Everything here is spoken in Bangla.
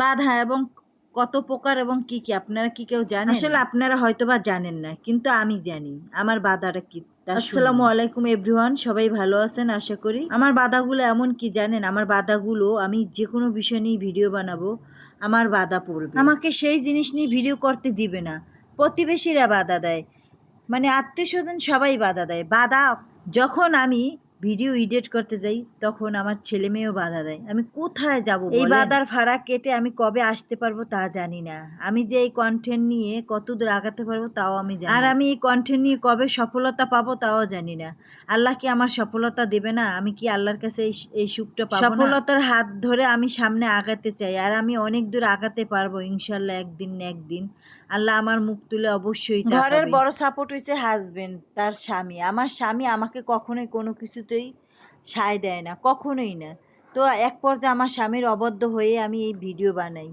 বাধা এবং কত প্রকার এবং কি কি আপনারা কি কেউ জানেন? আসলে আপনারা হয়তোবা জানেন না, কিন্তু আমি জানি আমার বাধাটা কি। আসসালামু আলাইকুম এভরিওয়ান, সবাই ভালো আছেন আশা করি। আমার বাধাগুলো এমন কি জানেন? আমার বাধাগুলো আমি যে কোনো বিষয় নিয়ে ভিডিও বানাবো, আমার বাধা পড়বে। আমাকে সেই জিনিস নিয়ে ভিডিও করতে দিবে না, প্রতিবেশীরা বাধা দেয়, মানে আত্মীয় স্বজন সবাই বাধা দেয়। বাধা যখন আমি ভিডিও এডিট করতে যাই তখন আমার ছেলে মেয়েও বাধা দেয়। আমি কোথায় যাব? এই বাধার ফাড়া কেটে আমি কবে আসতে পারবো তা জানি না। আমি যে এই কন্টেন্ট নিয়ে কতদূর আগাতে পারবো তাও আমি জানি না। আর আমি এই কন্টেন্ট নিয়ে কবে সফলতা পাবো তাও জানি না। আল্লাহ কি আমার সফলতা দেবে না? আমি কি আল্লাহর কাছে এই সুখটা পাবো না? সফলতার হাত ধরে আমি সামনে আগাতে চাই, আর আমি অনেক দূর আগাতে পারবো ইনশাল্লাহ, একদিন না একদিন। আল্লাহ আমার মুখ তুলে অবশ্যই তাকাবে। ঘরের বড় সাপোর্ট হইছে হাজবেন্ড, তার স্বামী। আমার স্বামী আমাকে কখনোই কোনো কিছুতেই সায় দেয় না, কখনোই না। তো এক পর্যায়ে আমার স্বামীর অবাধ্য হয়ে আমি এই ভিডিও বানাই।